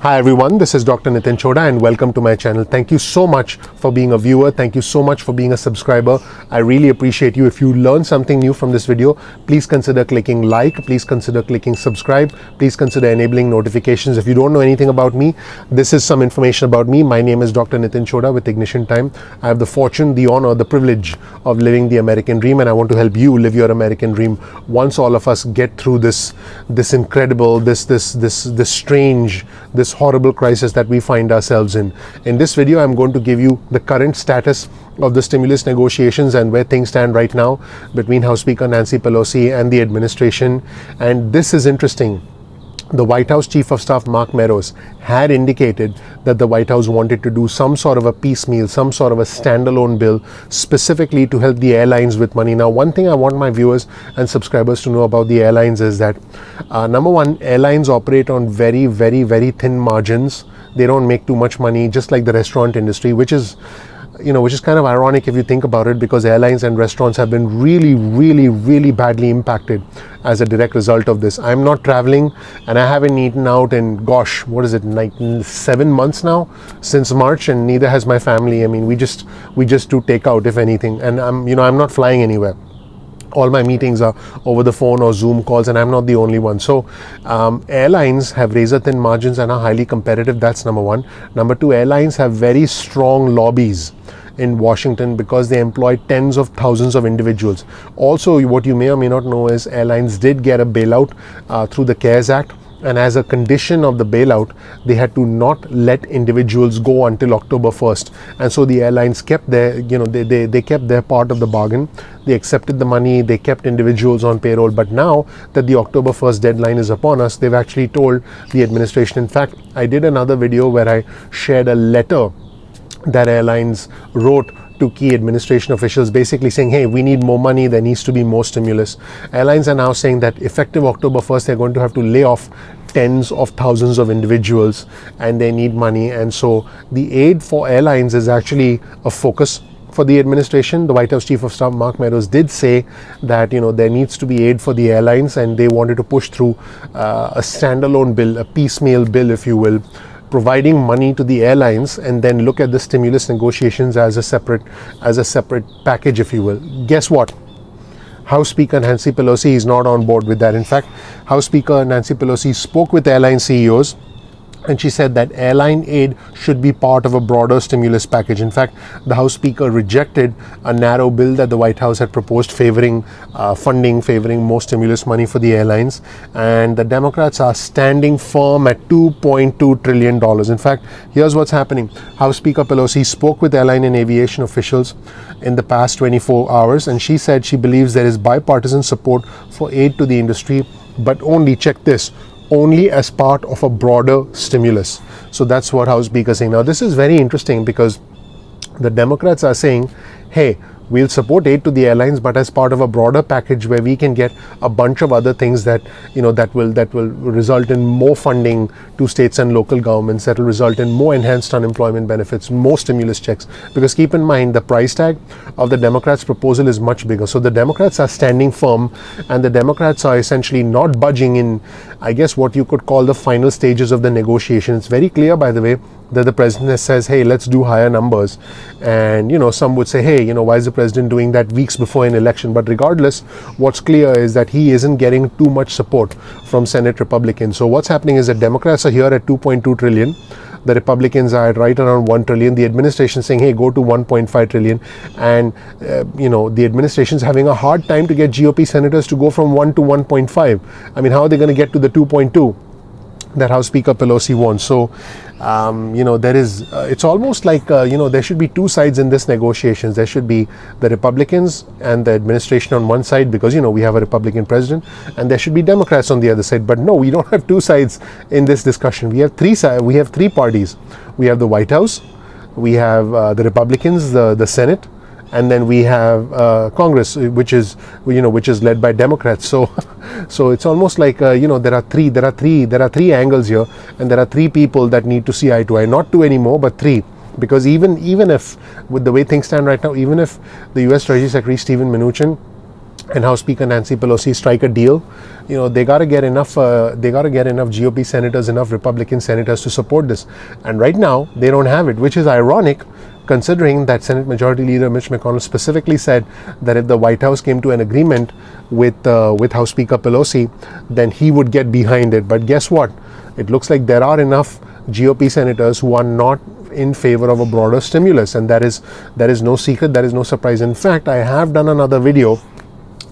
Hi everyone, this is Dr. Nitin Choda and welcome to my channel. Thank you so much for being a viewer. Thank you so much for being a subscriber. I really appreciate you. If you learned something new from this video, please consider clicking like, please consider clicking subscribe, please consider enabling notifications. If you don't know anything about me, this is some information about me. My name is Dr. Nitin Choda with Ignition Time. I have the fortune, the honor, the privilege of living the American dream, and I want to help you live your American dream once all of us get through this incredible, this strange, this horrible crisis that we find ourselves in. In this video, I'm going to give you the current status of the stimulus negotiations and where things stand right now between House Speaker Nancy Pelosi and the administration. And this is interesting. The White House Chief of Staff Mark Meadows had indicated that the White House wanted to do some sort of a piecemeal, some sort of a standalone bill specifically to help the airlines with money. Now, one thing I want my viewers and subscribers to know about the airlines is that number one, airlines operate on very, very, very thin margins. They don't make too much money, just like the restaurant industry, which is kind of ironic if you think about it, because airlines and restaurants have been really badly impacted as a direct result of this. I'm not traveling and I haven't eaten out in, gosh, what is it, like 7 months now since March, and neither has my family. I mean, we just do takeout, if anything, and I'm not flying anywhere. All my meetings are over the phone or Zoom calls, and I'm not the only one. So airlines have razor thin margins and are highly competitive. That's number one. Number two, airlines have very strong lobbies in Washington because they employ tens of thousands of individuals. Also, what you may or may not know is airlines did get a bailout through the CARES Act. And as a condition of the bailout, they had to not let individuals go until October 1st. And so the airlines kept their, they kept their part of the bargain. They accepted the money, they kept individuals on payroll. But now that the October 1st deadline is upon us, they've actually told the administration. In fact, I did another video where I shared a letter that airlines wrote to key administration officials, basically saying, hey, we need more money, there needs to be more stimulus. Airlines are now saying that effective October 1st, they're going to have to lay off tens of thousands of individuals and they need money. And so the aid for airlines is actually a focus for the administration. The White House Chief of Staff Mark Meadows did say that there needs to be aid for the airlines, and they wanted to push through a standalone bill, a piecemeal bill, if you will, providing money to the airlines, and then look at the stimulus negotiations as a separate package, if you will. Guess what? House Speaker Nancy Pelosi is not on board with that. In fact, House Speaker Nancy Pelosi spoke with airline CEOs, and she said that airline aid should be part of a broader stimulus package. In fact, the House Speaker rejected a narrow bill that the White House had proposed favoring more stimulus money for the airlines. And the Democrats are standing firm at $2.2 trillion. In fact, here's what's happening. House Speaker Pelosi spoke with airline and aviation officials in the past 24 hours, and she said she believes there is bipartisan support for aid to the industry, but only, check this, only as part of a broader stimulus. So that's what House Speaker is saying. Now, this is very interesting because the Democrats are saying, hey, we'll support aid to the airlines, but as part of a broader package where we can get a bunch of other things that that will result in more funding to states and local governments, that will result in more enhanced unemployment benefits, more stimulus checks. Because keep in mind, the price tag of the Democrats' proposal is much bigger. So the Democrats are standing firm, and the Democrats are essentially not budging in, I guess, what you could call the final stages of the negotiation. It's very clear, by the way, that the president says, hey, let's do higher numbers. And some would say, hey, why is the president doing that weeks before an election? But regardless, what's clear is that he isn't getting too much support from Senate Republicans. So what's happening is that Democrats are here at 2.2 trillion. The Republicans are at right around 1 trillion. The administration is saying, hey, go to 1.5 trillion. And, the administration is having a hard time to get GOP senators to go from 1 to 1.5. I mean, how are they going to get to the 2.2 that House Speaker Pelosi wants? So, there is, it's almost like, there should be two sides in this negotiations. There should be the Republicans and the administration on one side, because, we have a Republican president, and there should be Democrats on the other side. But no, we don't have two sides in this discussion. We have three parties. We have the White House, we have the Republicans, the Senate, and then we have Congress, which is led by Democrats. So it's almost like there are three angles here, and there are three people that need to see eye to eye, not two anymore, but three. Because even if, with the way things stand right now, even if the U.S. Treasury Secretary Steven Mnuchin and House Speaker Nancy Pelosi strike a deal, they got to get enough. They got to get enough GOP senators, enough Republican senators to support this. And right now, they don't have it, which is ironic, considering that Senate Majority Leader Mitch McConnell specifically said that if the White House came to an agreement with House Speaker Pelosi, then he would get behind it. But guess what? It looks like there are enough GOP senators who are not in favor of a broader stimulus, and that is no secret, that is no surprise. In fact, I have done another video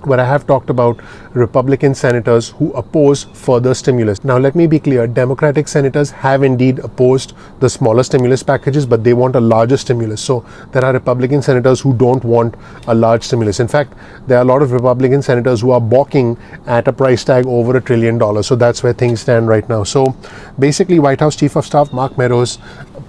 where I have talked about Republican senators who oppose further stimulus. Now, let me be clear, Democratic senators have indeed opposed the smaller stimulus packages, but they want a larger stimulus. So there are Republican senators who don't want a large stimulus. In fact, there are a lot of Republican senators who are balking at a price tag over $1 trillion. So that's where things stand right now. So basically, White House Chief of Staff Mark Meadows,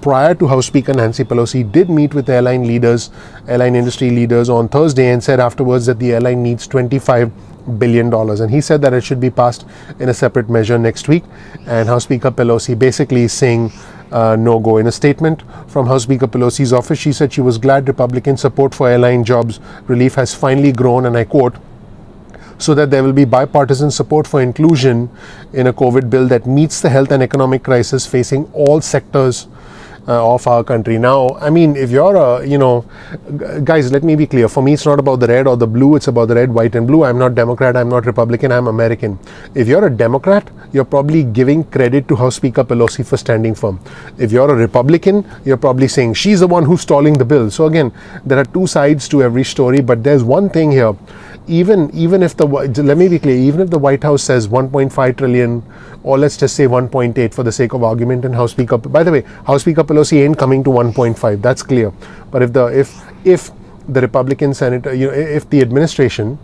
prior to House Speaker Nancy Pelosi, did meet with airline industry leaders on Thursday, and said afterwards that the airline needs $25 billion, and he said that it should be passed in a separate measure next week. And House Speaker Pelosi basically is saying no go. In a statement from House Speaker Pelosi's office, she said she was glad Republican support for airline jobs relief has finally grown, and I quote, so that there will be bipartisan support for inclusion in a COVID bill that meets the health and economic crisis facing all sectors of our country. Now, I mean, if you're guys, let me be clear. For me, it's not about the red or the blue. It's about the red, white, and blue. I'm not Democrat. I'm not Republican. I'm American. If you're a Democrat, you're probably giving credit to House Speaker Pelosi for standing firm. If you're a Republican, you're probably saying she's the one who's stalling the bill. So again, there are two sides to every story. But there's one thing here. Even if let me be clear, even if the White House says 1.5 trillion, or let's just say 1.8 for the sake of argument, and House Speaker, by the way, House Speaker Pelosi ain't coming to 1.5, that's clear. But if the Republican senator, if the administration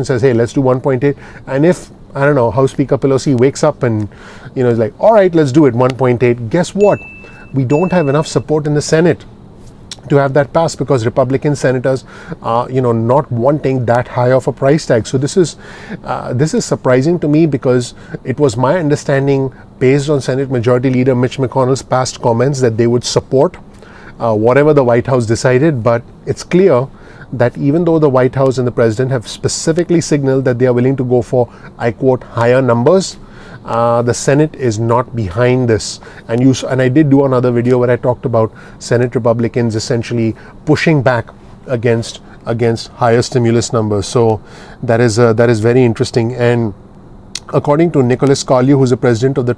says, hey, let's do 1.8, and if, I don't know, House Speaker Pelosi wakes up and is like, all right, let's do it 1.8, guess what? We don't have enough support in the Senate to have that pass, because Republican senators are not wanting that high of a price tag. So this is surprising to me, because it was my understanding, based on Senate Majority Leader Mitch McConnell's past comments, that they would support whatever the White House decided. But it's clear that even though the White House and the President have specifically signaled that they are willing to go for, I quote, higher numbers, the Senate is not behind this. And I did do another video where I talked about Senate Republicans essentially pushing back against higher stimulus numbers. So that is very interesting. And according to Nicholas Calio, who's the president of the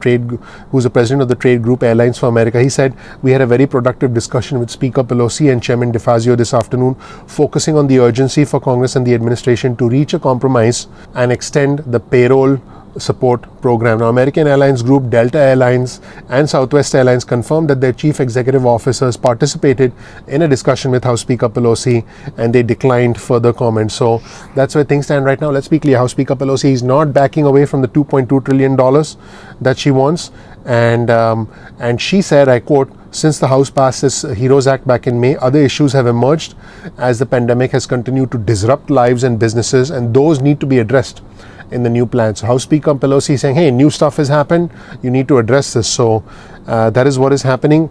trade group Airlines for America, he said, we had a very productive discussion with Speaker Pelosi and Chairman DeFazio this afternoon, focusing on the urgency for Congress and the administration to reach a compromise and extend the payroll support program. Now, American Airlines Group, Delta Airlines, and Southwest Airlines confirmed that their chief executive officers participated in a discussion with House Speaker Pelosi, and they declined further comments. So that's where things stand right now. Let's be clear, House Speaker Pelosi is not backing away from the $2.2 trillion that she wants, and she said, I quote, since the House passed this HEROES Act back in May, other issues have emerged as the pandemic has continued to disrupt lives and businesses, and those need to be addressed in the new plan. So House Speaker Pelosi is saying, hey, new stuff has happened, you need to address this. So that is what is happening.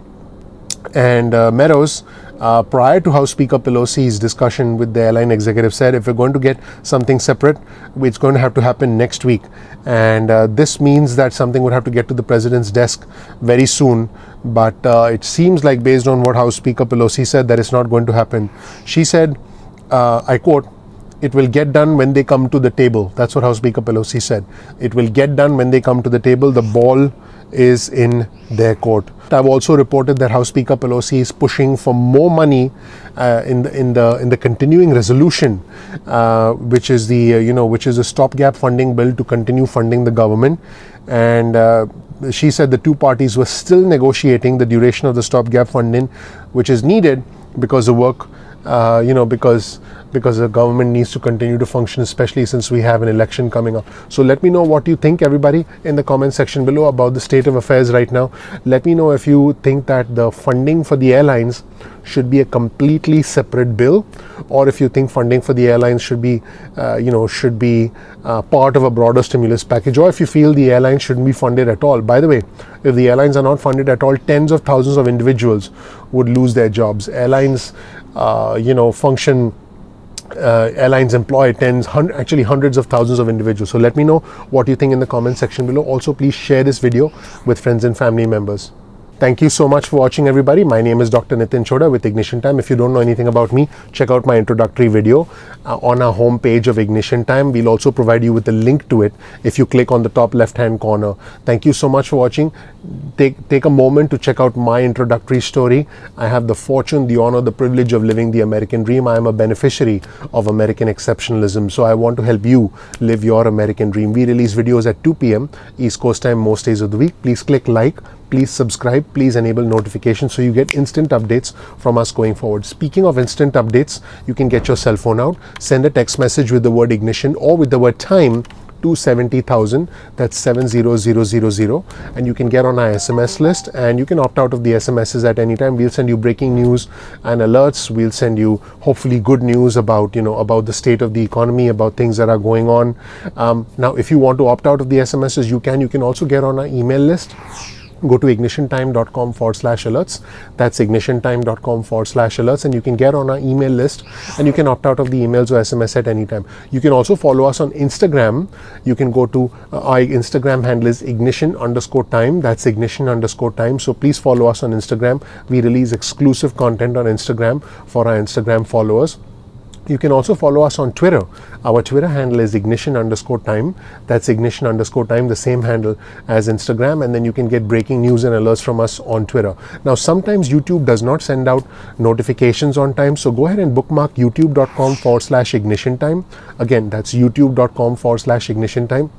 And Meadows, prior to House Speaker Pelosi's discussion with the airline executive, said if we're going to get something separate, it's going to have to happen next week. And this means that something would have to get to the president's desk very soon. But it seems like, based on what House Speaker Pelosi said, that it's not going to happen. She said, I quote, it will get done when they come to the table. That's what House Speaker Pelosi said. It will get done when they come to the table. The ball is in their court. I've also reported that House Speaker Pelosi is pushing for more money in the continuing resolution, which is a stopgap funding bill to continue funding the government. And she said the two parties were still negotiating the duration of the stopgap funding, which is needed because the work, because the government needs to continue to function, especially since we have an election coming up. So let me know what you think, everybody, in the comment section below about the state of affairs right now. Let me know if you think that the funding for the airlines should be a completely separate bill, or if you think funding for the airlines should be part of a broader stimulus package, or if you feel the airlines shouldn't be funded at all. By the way, if the airlines are not funded at all, tens of thousands of individuals would lose their jobs. Airlines, function Airlines employ actually hundreds of thousands of individuals. So let me know what you think in the comment section below. Also, please share this video with friends and family members. Thank you so much for watching, everybody. My name is Dr. Nitin Choda with Ignition Time. If you don't know anything about me, check out my introductory video on our homepage of Ignition Time. We'll also provide you with a link to it if you click on the top left-hand corner. Thank you so much for watching. Take a moment to check out my introductory story. I have the fortune, the honor, the privilege of living the American dream. I am a beneficiary of American exceptionalism. So I want to help you live your American dream. We release videos at 2 p.m. East Coast time most days of the week. Please click like. Please subscribe, please enable notifications so you get instant updates from us going forward. Speaking of instant updates, you can get your cell phone out, send a text message with the word ignition or with the word time to 70,000, that's 70000, and you can get on our SMS list and you can opt out of the SMSs at any time. We'll send you breaking news and alerts. We'll send you hopefully good news about, about the state of the economy, about things that are going on. Now, if you want to opt out of the SMSs, you can also get on our email list. Go to ignitiontime.com/alerts. That's ignitiontime.com/alerts, and you can get on our email list and you can opt out of the emails or SMS at any time. You can also follow us on Instagram. You can go to our Instagram handle is ignition_time. That's ignition_time. So please follow us on Instagram. We release exclusive content on Instagram for our Instagram followers. You can also follow us on Twitter. Our Twitter handle is ignition_time. That's ignition_time, the same handle as Instagram. And then you can get breaking news and alerts from us on Twitter. Now, sometimes YouTube does not send out notifications on time. So go ahead and bookmark youtube.com/ignition time. Again, that's youtube.com/ignition time.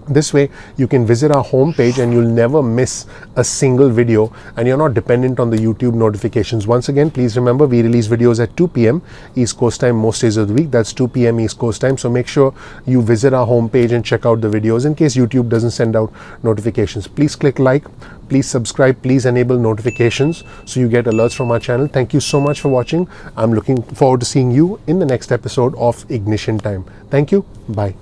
This way you can visit our homepage and you'll never miss a single video and you're not dependent on the YouTube notifications. Once again, please remember we release videos at 2 p.m. East Coast time most days of the week. That's 2 p.m. East Coast time. So make sure you visit our homepage and check out the videos in case YouTube doesn't send out notifications. Please click like, please subscribe, please enable notifications so you get alerts from our channel. Thank you so much for watching. I'm looking forward to seeing you in the next episode of Ignition Time. Thank you. Bye.